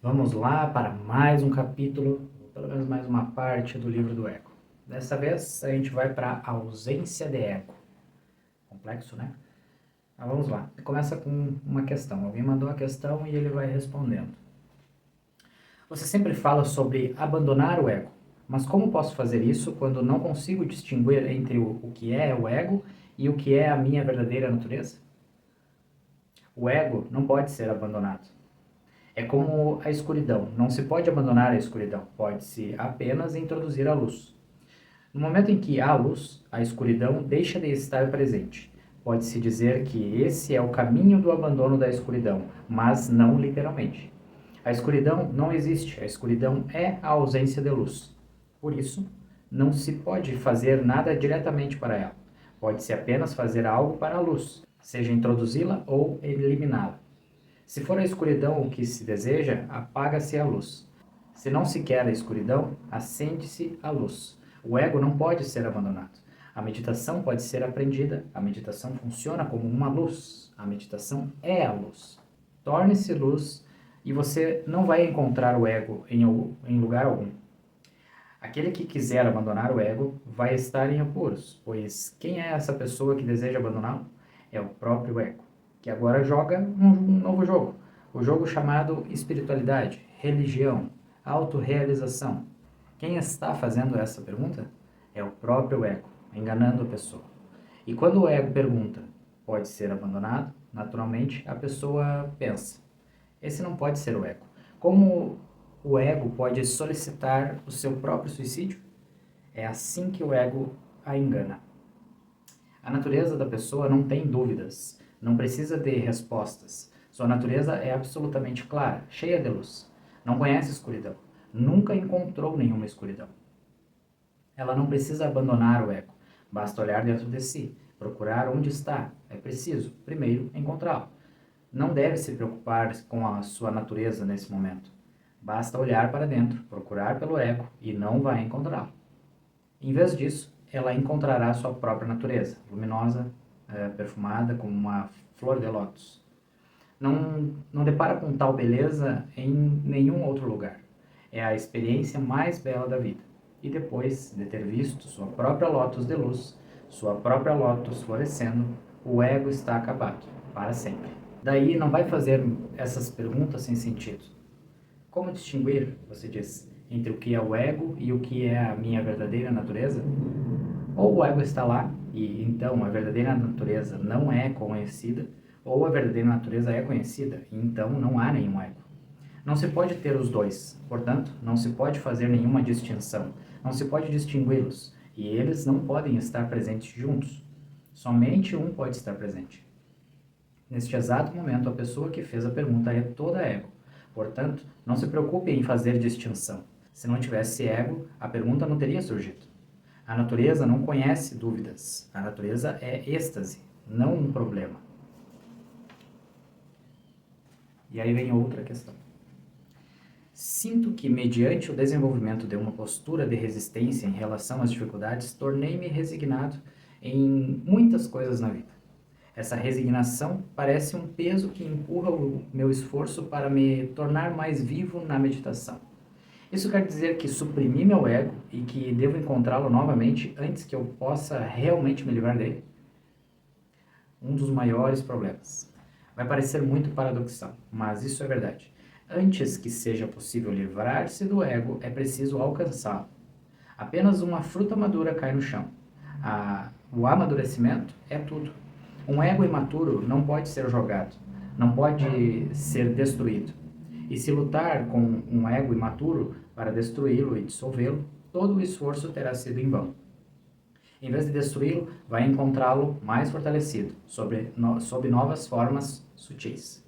Vamos lá para mais um capítulo, ou pelo menos mais uma parte do livro do ego. Dessa vez a gente vai para a ausência de ego. Complexo, né? Mas vamos lá. Começa com uma questão. Alguém mandou a questão e ele vai respondendo. Você sempre fala sobre abandonar o ego, mas como posso fazer isso quando não consigo distinguir entre o que é o ego e o que é a minha verdadeira natureza? O ego não pode ser abandonado. É como a escuridão. Não se pode abandonar a escuridão, pode-se apenas introduzir a luz. No momento em que há luz, a escuridão deixa de estar presente. Pode-se dizer que esse é o caminho do abandono da escuridão, mas não literalmente. A escuridão não existe, a escuridão é a ausência de luz. Por isso, não se pode fazer nada diretamente para ela. Pode-se apenas fazer algo para a luz, seja introduzi-la ou eliminá-la. Se for a escuridão o que se deseja, apaga-se a luz. Se não se quer a escuridão, acende-se a luz. O ego não pode ser abandonado. A meditação pode ser aprendida. A meditação funciona como uma luz. A meditação é a luz. Torne-se luz e você não vai encontrar o ego em lugar algum. Aquele que quiser abandonar o ego vai estar em apuros, pois quem é essa pessoa que deseja abandoná-lo? É o próprio ego, que agora joga um novo jogo, o jogo chamado espiritualidade, religião, autorrealização. Quem está fazendo essa pergunta? É o próprio ego, enganando a pessoa. E quando o ego pergunta, pode ser abandonado? Naturalmente, a pessoa pensa, esse não pode ser o ego. Como o ego pode solicitar o seu próprio suicídio? É assim que o ego a engana. A natureza da pessoa não tem dúvidas, não precisa de respostas. Sua natureza é absolutamente clara, cheia de luz. Não conhece escuridão, nunca encontrou nenhuma escuridão. Ela não precisa abandonar o ego, basta olhar dentro de si, procurar onde está. É preciso, primeiro, encontrá-lo. Não deve se preocupar com a sua natureza nesse momento. Basta olhar para dentro, procurar pelo ego e não vai encontrá-lo. Em vez disso, ela encontrará sua própria natureza, luminosa, perfumada como uma flor de lótus. Não depara com tal beleza em nenhum outro lugar. É a experiência mais bela da vida. E depois de ter visto sua própria lótus de luz, sua própria lótus florescendo, o ego está acabado, para sempre. Daí não vai fazer essas perguntas sem sentido. Como distinguir, você diz, entre o que é o ego e o que é a minha verdadeira natureza? Ou o ego está lá e então a verdadeira natureza não é conhecida, ou a verdadeira natureza é conhecida e então não há nenhum ego. Não se pode ter os dois, portanto, não se pode fazer nenhuma distinção, não se pode distingui-los e eles não podem estar presentes juntos. Somente um pode estar presente. Neste exato momento, a pessoa que fez a pergunta é toda ego. Portanto, não se preocupe em fazer distinção. Se não tivesse ego, a pergunta não teria surgido. A natureza não conhece dúvidas. A natureza é êxtase, não um problema. E aí vem outra questão. Sinto que, mediante o desenvolvimento de uma postura de resistência em relação às dificuldades, tornei-me resignado em muitas coisas na vida. Essa resignação parece um peso que empurra o meu esforço para me tornar mais vivo na meditação. Isso quer dizer que suprimi meu ego e que devo encontrá-lo novamente antes que eu possa realmente me livrar dele? Um dos maiores problemas. Vai parecer muito paradoxal, mas isso é verdade. Antes que seja possível livrar-se do ego, é preciso alcançá-lo. Apenas uma fruta madura cai no chão. O amadurecimento é tudo. Um ego imaturo não pode ser jogado, não pode ser destruído. E se lutar com um ego imaturo para destruí-lo e dissolvê-lo, todo o esforço terá sido em vão. Em vez de destruí-lo, vai encontrá-lo mais fortalecido, sob novas formas sutis.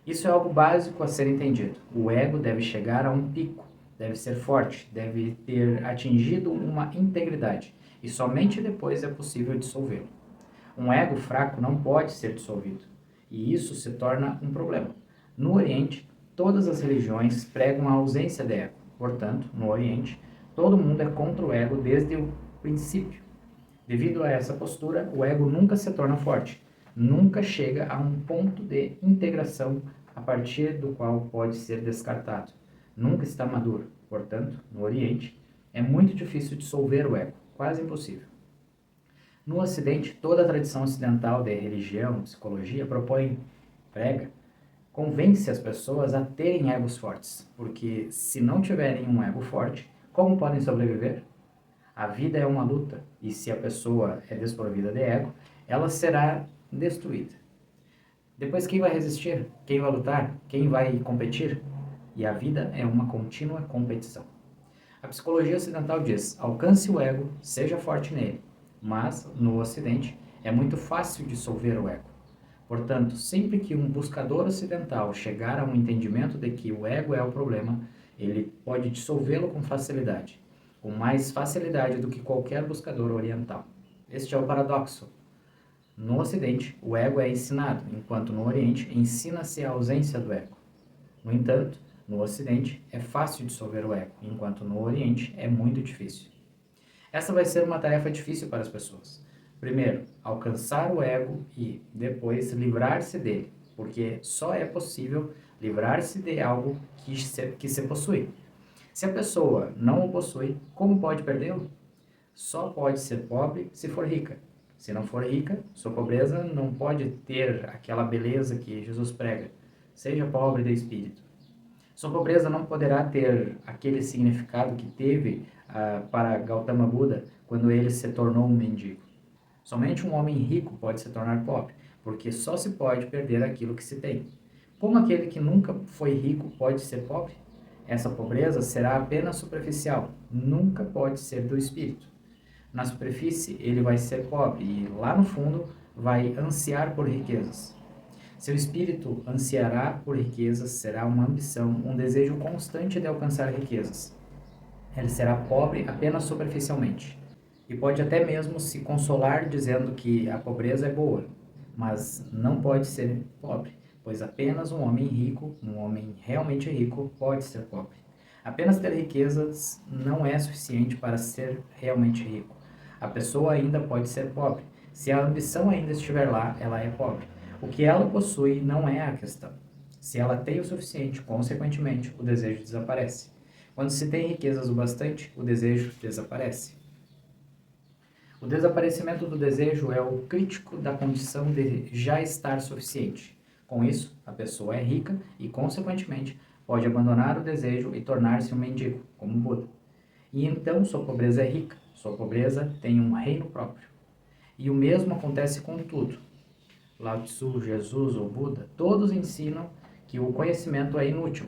Isso é algo básico a ser entendido. O ego deve chegar a um pico, deve ser forte, deve ter atingido uma integridade, e somente depois é possível dissolvê-lo. Um ego fraco não pode ser dissolvido, e isso se torna um problema. No Oriente, todas as religiões pregam a ausência de ego. Portanto, no Oriente, todo mundo é contra o ego desde o princípio. Devido a essa postura, o ego nunca se torna forte, nunca chega a um ponto de integração a partir do qual pode ser descartado. Nunca está maduro. Portanto, no Oriente, é muito difícil dissolver o ego, quase impossível. No Ocidente, toda a tradição ocidental de religião, psicologia, prega, convence as pessoas a terem egos fortes, porque se não tiverem um ego forte, como podem sobreviver? A vida é uma luta, e se a pessoa é desprovida de ego, ela será destruída. Depois, quem vai resistir? Quem vai lutar? Quem vai competir? E a vida é uma contínua competição. A psicologia ocidental diz: alcance o ego, seja forte nele. Mas, no Ocidente, é muito fácil dissolver o ego. Portanto, sempre que um buscador ocidental chegar a um entendimento de que o ego é o problema, ele pode dissolvê-lo com facilidade, com mais facilidade do que qualquer buscador oriental. Este é o paradoxo. No Ocidente, o ego é ensinado, enquanto no Oriente ensina-se a ausência do ego. No entanto, no Ocidente é fácil dissolver o ego, enquanto no Oriente é muito difícil. Essa vai ser uma tarefa difícil para as pessoas. Primeiro, alcançar o ego e, depois, livrar-se dele, porque só é possível livrar-se de algo que se possui. Se a pessoa não o possui, como pode perdê-lo? Só pode ser pobre se for rica. Se não for rica, sua pobreza não pode ter aquela beleza que Jesus prega. Seja pobre de espírito. Sua pobreza não poderá ter aquele significado que teve para Gautama Buda quando ele se tornou um mendigo. Somente um homem rico pode se tornar pobre, porque só se pode perder aquilo que se tem. Como aquele que nunca foi rico pode ser pobre? Essa pobreza será apenas superficial, nunca pode ser do espírito. Na superfície, ele vai ser pobre e lá no fundo vai ansiar por riquezas. Seu espírito ansiará por riquezas, será uma ambição, um desejo constante de alcançar riquezas. Ele será pobre apenas superficialmente. E pode até mesmo se consolar dizendo que a pobreza é boa, mas não pode ser pobre, pois apenas um homem rico, um homem realmente rico, pode ser pobre. Apenas ter riquezas não é suficiente para ser realmente rico. A pessoa ainda pode ser pobre. Se a ambição ainda estiver lá, ela é pobre. O que ela possui não é a questão. Se ela tem o suficiente, consequentemente, o desejo desaparece. Quando se tem riquezas o bastante, o desejo desaparece. O desaparecimento do desejo é o crítico da condição de já estar suficiente. Com isso, a pessoa é rica e, consequentemente, pode abandonar o desejo e tornar-se um mendigo, como Buda. E então sua pobreza é rica, sua pobreza tem um reino próprio. E o mesmo acontece com tudo. Lao Tzu, Jesus ou Buda, todos ensinam que o conhecimento é inútil.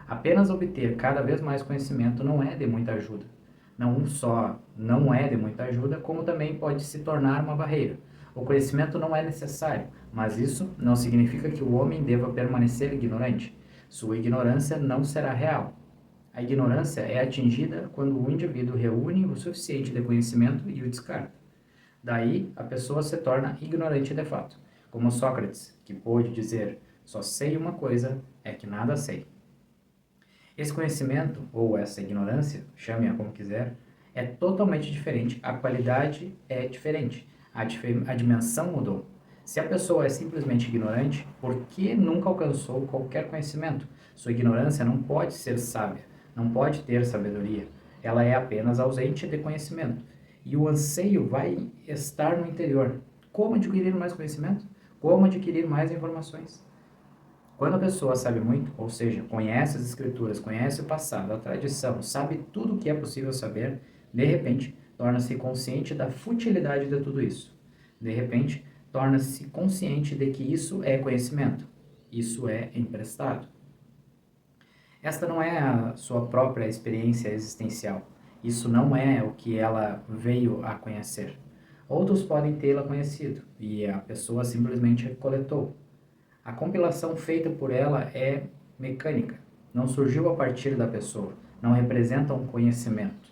Apenas obter cada vez mais conhecimento não é de muita ajuda. Não só não é de muita ajuda, como também pode se tornar uma barreira. O conhecimento não é necessário, mas isso não significa que o homem deva permanecer ignorante. Sua ignorância não será real. A ignorância é atingida quando o indivíduo reúne o suficiente de conhecimento e o descarta. Daí, a pessoa se torna ignorante de fato, como Sócrates, que pôde dizer: só sei uma coisa, é que nada sei. Esse conhecimento, ou essa ignorância, chame-a como quiser, é totalmente diferente, a qualidade é diferente, a dimensão mudou. Se a pessoa é simplesmente ignorante, por que nunca alcançou qualquer conhecimento? Sua ignorância não pode ser sábia, não pode ter sabedoria, ela é apenas ausente de conhecimento. E o anseio vai estar no interior. Como adquirir mais conhecimento? Como adquirir mais informações? Quando a pessoa sabe muito, ou seja, conhece as escrituras, conhece o passado, a tradição, sabe tudo o que é possível saber, de repente, torna-se consciente da futilidade de tudo isso. De repente, torna-se consciente de que isso é conhecimento, isso é emprestado. Esta não é a sua própria experiência existencial. Isso não é o que ela veio a conhecer. Outros podem tê-la conhecido e a pessoa simplesmente coletou. A compilação feita por ela é mecânica, não surgiu a partir da pessoa, não representa um conhecimento.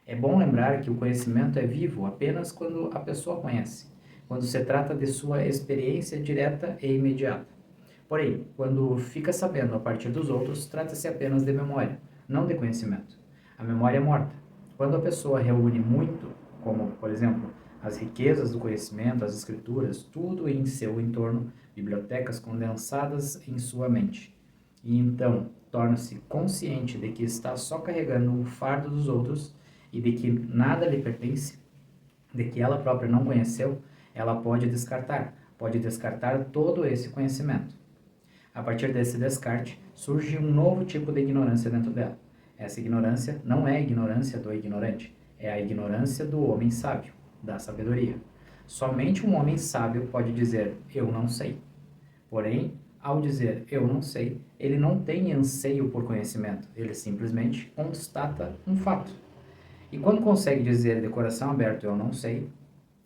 É bom lembrar que o conhecimento é vivo apenas quando a pessoa conhece, quando se trata de sua experiência direta e imediata. Porém, quando fica sabendo a partir dos outros, trata-se apenas de memória, não de conhecimento. A memória é morta. Quando a pessoa reúne muito, como, por exemplo, as riquezas do conhecimento, as escrituras, tudo em seu entorno, bibliotecas condensadas em sua mente. E então torna-se consciente de que está só carregando o fardo dos outros e de que nada lhe pertence, de que ela própria não conheceu, ela pode descartar todo esse conhecimento. A partir desse descarte, surge um novo tipo de ignorância dentro dela. Essa ignorância não é a ignorância do ignorante, é a ignorância do homem sábio, da sabedoria. Somente um homem sábio pode dizer, eu não sei. Porém, ao dizer eu não sei, ele não tem anseio por conhecimento, ele simplesmente constata um fato. E quando consegue dizer de coração aberto eu não sei,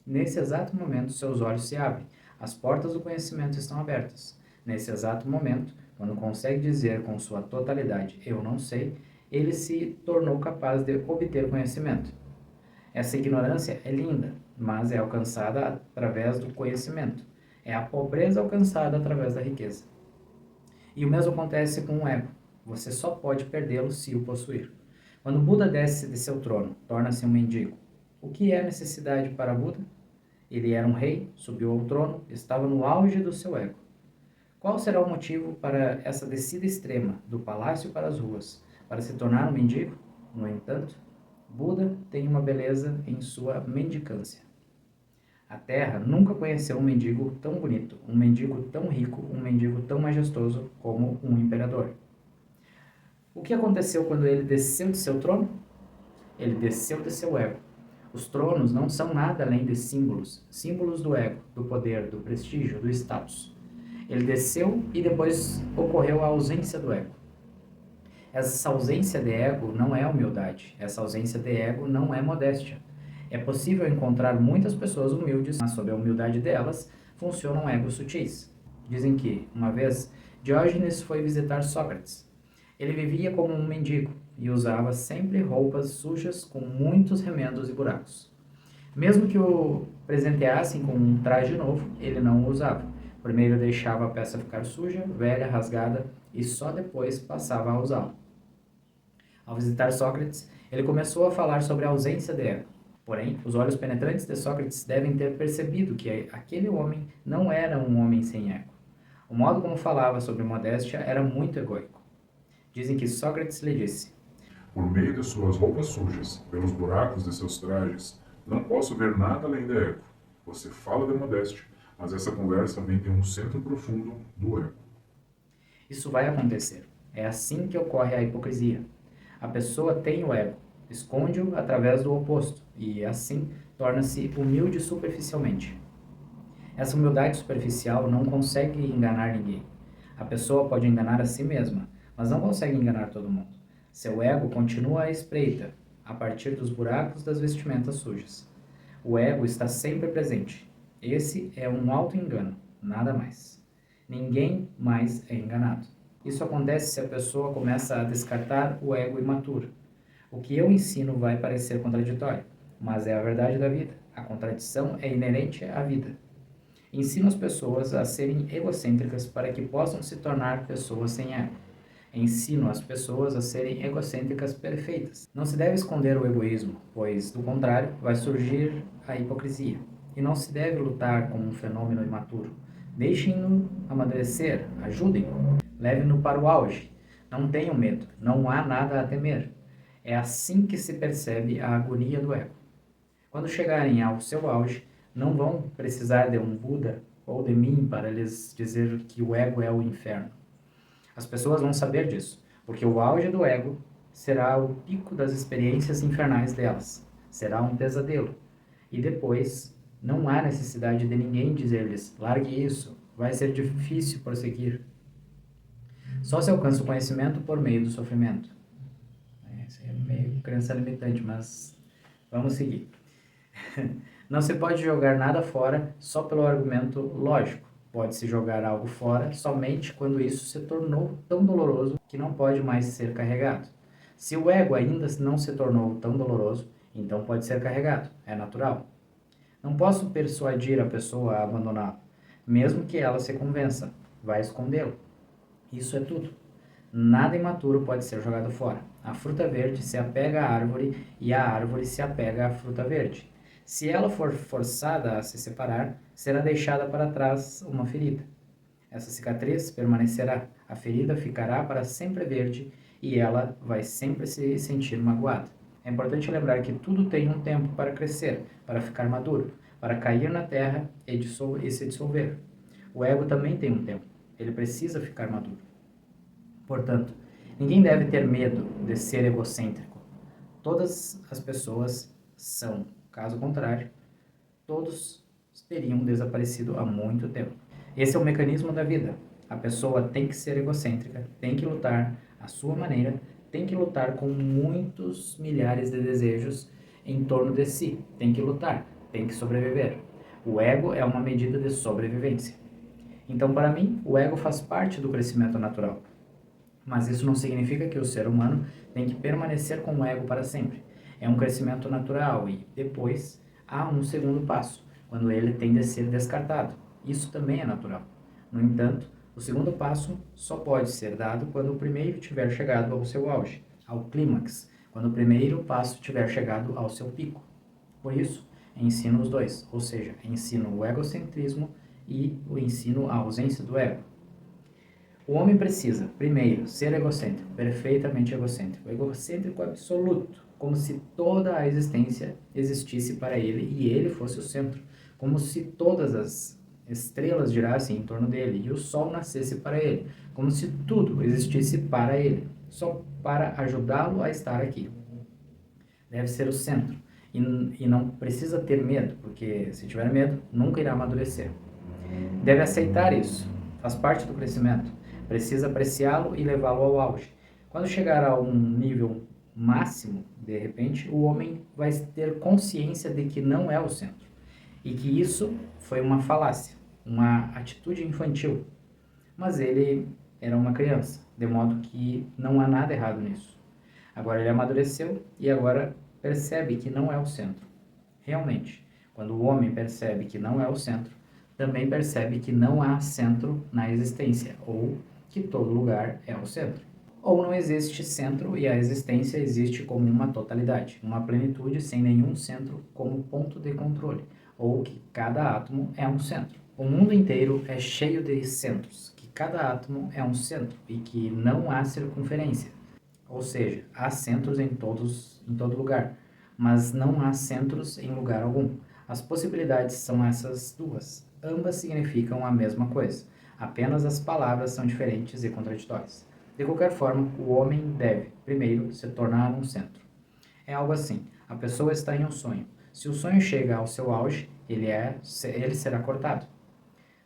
nesse exato momento seus olhos se abrem, as portas do conhecimento estão abertas. Nesse exato momento, quando consegue dizer com sua totalidade eu não sei, ele se tornou capaz de obter conhecimento. Essa ignorância é linda, mas é alcançada através do conhecimento. É a pobreza alcançada através da riqueza. E o mesmo acontece com o ego. Você só pode perdê-lo se o possuir. Quando Buda desce de seu trono, torna-se um mendigo. O que é necessidade para Buda? Ele era um rei, subiu ao trono, estava no auge do seu ego. Qual será o motivo para essa descida extrema, do palácio para as ruas, para se tornar um mendigo? No entanto, Buda tem uma beleza em sua mendicância. A terra nunca conheceu um mendigo tão bonito, um mendigo tão rico, um mendigo tão majestoso como um imperador. O que aconteceu quando ele desceu de seu trono? Ele desceu de seu ego. Os tronos não são nada além de símbolos, símbolos do ego, do poder, do prestígio, do status. Ele desceu e depois ocorreu a ausência do ego. Essa ausência de ego não é humildade, essa ausência de ego não é modéstia. É possível encontrar muitas pessoas humildes, mas sob a humildade delas funcionam egos sutis. Dizem que, uma vez, Diógenes foi visitar Sócrates. Ele vivia como um mendigo e usava sempre roupas sujas com muitos remendos e buracos. Mesmo que o presenteassem com um traje novo, ele não o usava. Primeiro deixava a peça ficar suja, velha, rasgada e só depois passava a usá-la. Ao visitar Sócrates, ele começou a falar sobre a ausência de ego. Porém, os olhos penetrantes de Sócrates devem ter percebido que aquele homem não era um homem sem ego. O modo como falava sobre modéstia era muito egóico. Dizem que Sócrates lhe disse: Por meio de suas roupas sujas, pelos buracos de seus trajes, não posso ver nada além de ego. Você fala de modéstia, mas essa conversa vem de um centro profundo do ego. Isso vai acontecer. É assim que ocorre a hipocrisia. A pessoa tem o ego, esconde-o através do oposto e, assim, torna-se humilde superficialmente. Essa humildade superficial não consegue enganar ninguém. A pessoa pode enganar a si mesma, mas não consegue enganar todo mundo. Seu ego continua à espreita, a partir dos buracos das vestimentas sujas. O ego está sempre presente. Esse é um auto-engano, nada mais. Ninguém mais é enganado. Isso acontece se a pessoa começa a descartar o ego imaturo. O que eu ensino vai parecer contraditório, mas é a verdade da vida. A contradição é inerente à vida. Ensino as pessoas a serem egocêntricas para que possam se tornar pessoas sem ego. Ensino as pessoas a serem egocêntricas perfeitas. Não se deve esconder o egoísmo, pois, do contrário, vai surgir a hipocrisia. E não se deve lutar com um fenômeno imaturo. Deixem-no amadurecer, ajudem-no, levem-no para o auge. Não tenham medo, não há nada a temer. É assim que se percebe a agonia do ego. Quando chegarem ao seu auge, não vão precisar de um Buda ou de mim para lhes dizer que o ego é o inferno. As pessoas vão saber disso, porque o auge do ego será o pico das experiências infernais delas. Será um pesadelo. E depois, não há necessidade de ninguém dizer-lhes, largue isso, vai ser difícil prosseguir. Só se alcança o conhecimento por meio do sofrimento. Isso é meio crença limitante, mas vamos seguir. Não se pode jogar nada fora só pelo argumento lógico. Pode-se jogar algo fora somente quando isso se tornou tão doloroso que não pode mais ser carregado. Se o ego ainda não se tornou tão doloroso, então pode ser carregado, é natural. Não posso persuadir a pessoa a abandoná-lo, mesmo que ela se convença, vai escondê-lo. Isso é tudo. Nada imaturo pode ser jogado fora. A fruta verde se apega à árvore e a árvore se apega à fruta verde. Se ela for forçada a se separar, será deixada para trás uma ferida. Essa cicatriz permanecerá, a ferida ficará para sempre verde e ela vai sempre se sentir magoada. É importante lembrar que tudo tem um tempo para crescer, para ficar maduro, para cair na terra e se dissolver. O ego também tem um tempo, ele precisa ficar maduro. Portanto, ninguém deve ter medo de ser egocêntrico. Todas as pessoas são, caso contrário, todos teriam desaparecido há muito tempo. Esse é o mecanismo da vida. A pessoa tem que ser egocêntrica, tem que lutar à sua maneira, tem que lutar com muitos milhares de desejos em torno de si. Tem que lutar, tem que sobreviver. O ego é uma medida de sobrevivência. Então, para mim, o ego faz parte do crescimento natural. Mas isso não significa que o ser humano tem que permanecer com o ego para sempre. É um crescimento natural e depois há um segundo passo, quando ele tem de ser descartado. Isso também é natural. No entanto, o segundo passo só pode ser dado quando o primeiro tiver chegado ao seu auge, ao clímax, quando o primeiro passo tiver chegado ao seu pico. Por isso, ensino os dois, ou seja, ensino o egocentrismo e o ensino a ausência do ego. O homem precisa, primeiro, ser egocêntrico, perfeitamente egocêntrico absoluto, como se toda a existência existisse para ele e ele fosse o centro, como se todas as estrelas girassem em torno dele e o sol nascesse para ele, como se tudo existisse para ele, só para ajudá-lo a estar aqui. Deve ser o centro e não precisa ter medo, porque se tiver medo, nunca irá amadurecer. Deve aceitar isso, faz parte do crescimento. Precisa apreciá-lo e levá-lo ao auge. Quando chegar a um nível máximo, de repente, o homem vai ter consciência de que não é o centro e que isso foi uma falácia, uma atitude infantil. Mas ele era uma criança, de modo que não há nada errado nisso. Agora ele amadureceu e agora percebe que não é o centro. Realmente, quando o homem percebe que não é o centro, também percebe que não há centro na existência, ou que todo lugar é o centro. Ou não existe centro e a existência existe como uma totalidade, uma plenitude sem nenhum centro como ponto de controle, ou que cada átomo é um centro. O mundo inteiro é cheio de centros, que cada átomo é um centro e que não há circunferência. Ou seja, há centros em todo lugar, mas não há centros em lugar algum. As possibilidades são essas duas. Ambas significam a mesma coisa. Apenas as palavras são diferentes e contraditórias. De qualquer forma, o homem deve, primeiro, se tornar um centro. É algo assim, a pessoa está em um sonho. Se o sonho chega ao seu auge, ele será cortado.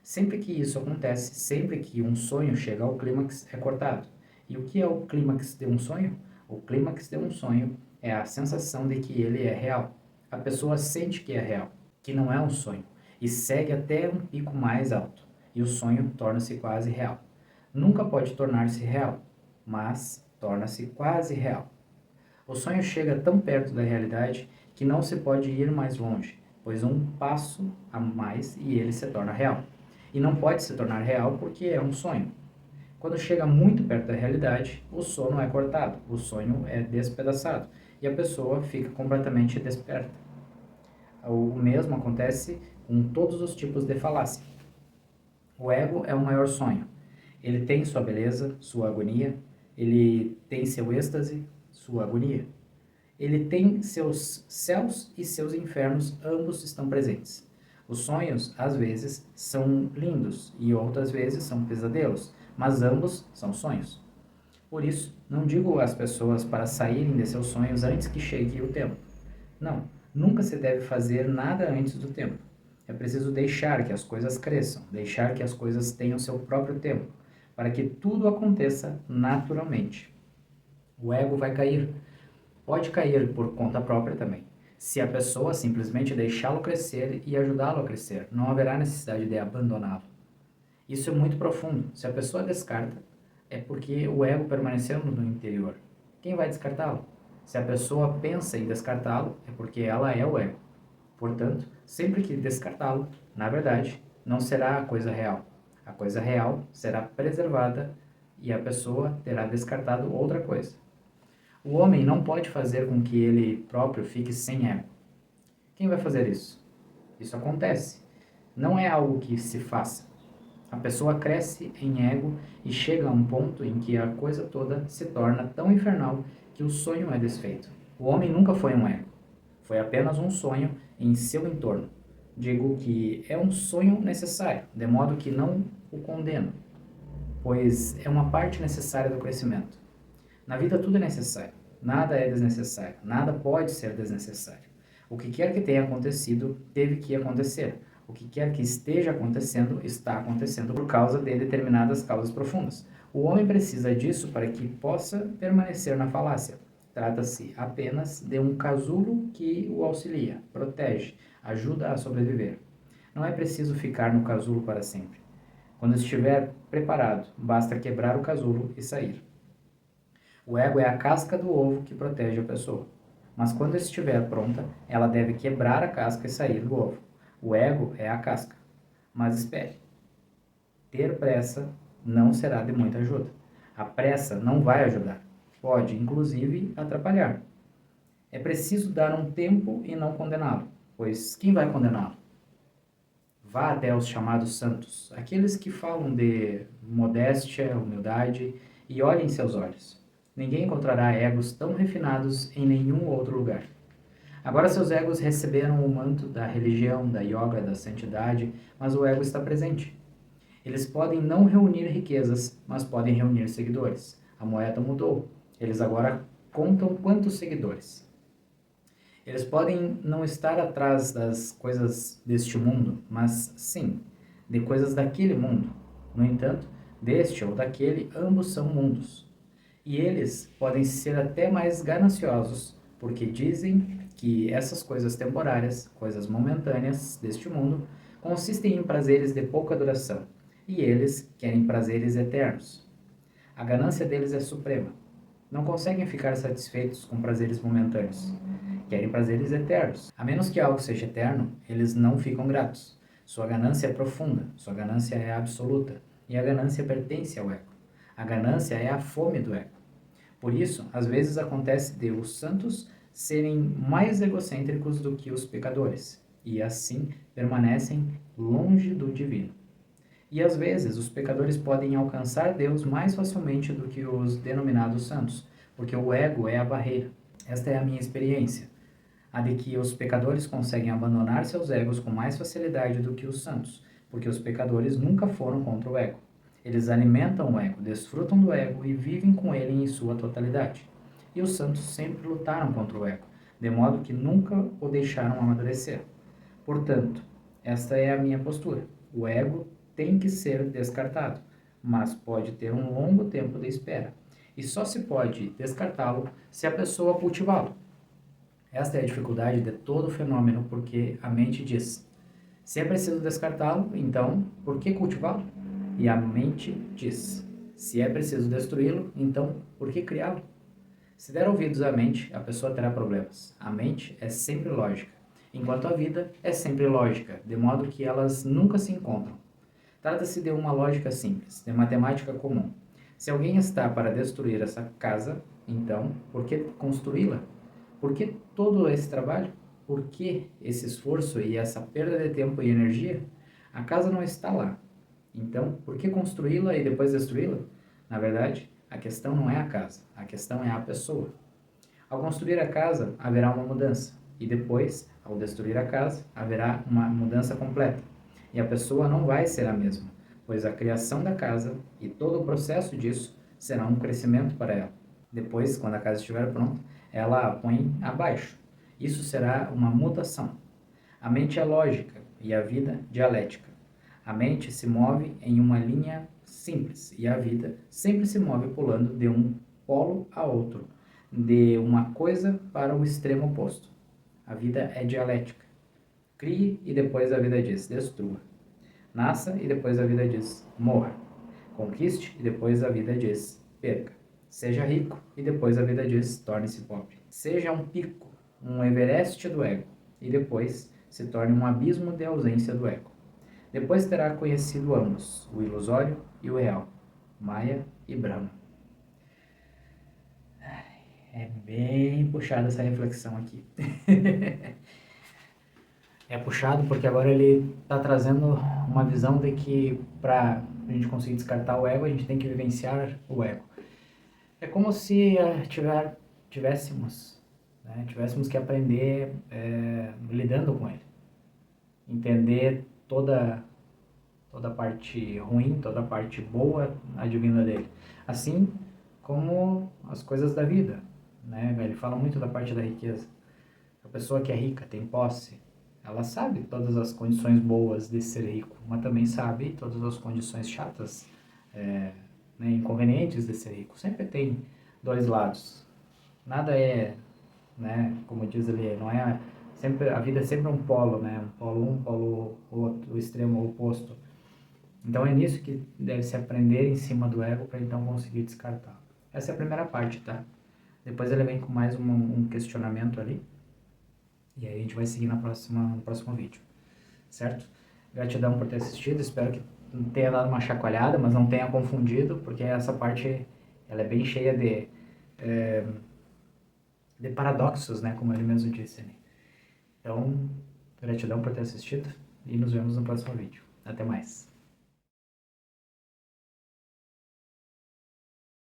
Sempre que isso acontece, sempre que um sonho chega ao clímax, é cortado. E o que é o clímax de um sonho? O clímax de um sonho é a sensação de que ele é real. A pessoa sente que é real, que não é um sonho, e segue até um pico mais alto, e o sonho torna-se quase real. Nunca pode tornar-se real, mas torna-se quase real. O sonho chega tão perto da realidade que não se pode ir mais longe, pois um passo a mais e ele se torna real. E não pode se tornar real porque é um sonho. Quando chega muito perto da realidade, o sono é cortado, o sonho é despedaçado e a pessoa fica completamente desperta. O mesmo acontece com todos os tipos de falácia. O ego é o maior sonho. Ele tem sua beleza, sua agonia, ele tem seu êxtase, sua agonia. Ele tem seus céus e seus infernos, ambos estão presentes. Os sonhos, às vezes, são lindos e outras vezes são pesadelos, mas ambos são sonhos. Por isso, não digo às pessoas para saírem de seus sonhos antes que chegue o tempo. Não, nunca se deve fazer nada antes do tempo. É preciso deixar que as coisas cresçam, deixar que as coisas tenham seu próprio tempo, para que tudo aconteça naturalmente. O ego vai cair. Pode cair por conta própria também. Se a pessoa simplesmente deixá-lo crescer e ajudá-lo a crescer, não haverá necessidade de abandoná-lo. Isso é muito profundo. Se a pessoa descarta, é porque o ego permaneceu no interior. Quem vai descartá-lo? Se a pessoa pensa em descartá-lo, é porque ela é o ego. Portanto, sempre que descartá-lo, na verdade, não será a coisa real. A coisa real será preservada e a pessoa terá descartado outra coisa. O homem não pode fazer com que ele próprio fique sem ego. Quem vai fazer isso? Isso acontece. Não é algo que se faça. A pessoa cresce em ego e chega a um ponto em que a coisa toda se torna tão infernal que o sonho é desfeito. O homem nunca foi um ego, foi apenas um sonho em seu entorno. Digo que é um sonho necessário, de modo que não o condeno, pois é uma parte necessária do crescimento. Na vida tudo é necessário, nada é desnecessário, nada pode ser desnecessário. O que quer que tenha acontecido, teve que acontecer. O que quer que esteja acontecendo, está acontecendo por causa de determinadas causas profundas. O homem precisa disso para que possa permanecer na falácia. Trata-se apenas de um casulo que o auxilia, protege, ajuda a sobreviver. Não é preciso ficar no casulo para sempre. Quando estiver preparado, basta quebrar o casulo e sair. O ego é a casca do ovo que protege a pessoa. Mas quando estiver pronta, ela deve quebrar a casca e sair do ovo. O ego é a casca. Mas espere. Ter pressa não será de muita ajuda. A pressa não vai ajudar. Pode, inclusive, atrapalhar. É preciso dar um tempo e não condená-lo, pois quem vai condená-lo? Vá até os chamados santos, aqueles que falam de modéstia, humildade, e olhe em seus olhos. Ninguém encontrará egos tão refinados em nenhum outro lugar. Agora seus egos receberam o manto da religião, da yoga, da santidade, mas o ego está presente. Eles podem não reunir riquezas, mas podem reunir seguidores. A moeda mudou. Eles agora contam quantos seguidores. Eles podem não estar atrás das coisas deste mundo, mas sim, de coisas daquele mundo. No entanto, deste ou daquele, ambos são mundos. E eles podem ser até mais gananciosos, porque dizem que essas coisas temporárias, coisas momentâneas deste mundo, consistem em prazeres de pouca duração, e eles querem prazeres eternos. A ganância deles é suprema. Não conseguem ficar satisfeitos com prazeres momentâneos. Querem prazeres eternos. A menos que algo seja eterno, eles não ficam gratos. Sua ganância é profunda, sua ganância é absoluta, e a ganância pertence ao ego. A ganância é a fome do ego. Por isso, às vezes acontece de os santos serem mais egocêntricos do que os pecadores, e assim permanecem longe do divino. E às vezes os pecadores podem alcançar Deus mais facilmente do que os denominados santos, porque o ego é a barreira. Esta é a minha experiência, a de que os pecadores conseguem abandonar seus egos com mais facilidade do que os santos, porque os pecadores nunca foram contra o ego. Eles alimentam o ego, desfrutam do ego e vivem com ele em sua totalidade. E os santos sempre lutaram contra o ego, de modo que nunca o deixaram amadurecer. Portanto, esta é a minha postura. O ego tem que ser descartado, mas pode ter um longo tempo de espera. E só se pode descartá-lo se a pessoa cultivá-lo. Esta é a dificuldade de todo fenômeno, porque a mente diz: se é preciso descartá-lo, então por que cultivá-lo? E a mente diz: se é preciso destruí-lo, então por que criá-lo? Se der ouvidos à mente, a pessoa terá problemas. A mente é sempre lógica, enquanto a vida é sempre lógica, de modo que elas nunca se encontram. Trata-se de uma lógica simples, de matemática comum. Se alguém está para destruir essa casa, então por que construí-la? Por que todo esse trabalho? Por que esse esforço e essa perda de tempo e energia? A casa não está lá. Então, por que construí-la e depois destruí-la? Na verdade, a questão não é a casa, a questão é a pessoa. Ao construir a casa, haverá uma mudança, e depois, ao destruir a casa, haverá uma mudança completa. E a pessoa não vai ser a mesma, pois a criação da casa e todo o processo disso será um crescimento para ela. Depois, quando a casa estiver pronta, ela a põe abaixo. Isso será uma mutação. A mente é lógica e a vida dialética. A mente se move em uma linha simples e a vida sempre se move pulando de um polo a outro, de uma coisa para o extremo oposto. A vida é dialética. Crie e depois a vida diz: destrua. Nasça e depois a vida diz: morra. Conquiste e depois a vida diz: perca. Seja rico e depois a vida diz: torne-se pobre. Seja um pico, um Everest do ego e depois se torne um abismo de ausência do ego. Depois terá conhecido ambos, o ilusório e o real, Maya e Brahma. É bem puxada essa reflexão aqui. é puxado porque agora ele está trazendo uma visão de que para a gente conseguir descartar o ego, a gente tem que vivenciar o ego. É como se tivéssemos que aprender lidando com ele. Entender toda a parte ruim, toda a parte boa advinda dele. Assim como as coisas da vida, né? Ele fala muito da parte da riqueza. A pessoa que é rica, tem posse, ela sabe todas as condições boas de ser rico, mas também sabe todas as condições chatas, né, inconvenientes de ser rico. Sempre tem dois lados. Nada é, né, como diz ali, não é sempre, a vida é sempre um polo, né, um polo outro, o extremo oposto. Então é nisso que deve se aprender em cima do ego para então conseguir descartar. Essa é a primeira parte, tá? Depois ele vem com mais um questionamento ali. E aí a gente vai seguir no próximo vídeo. Certo? Gratidão por ter assistido. Espero que tenha dado uma chacoalhada, mas não tenha confundido, porque essa parte ela é bem cheia de paradoxos, né? Como ele mesmo disse. Né? Então, gratidão por ter assistido e nos vemos no próximo vídeo. Até mais.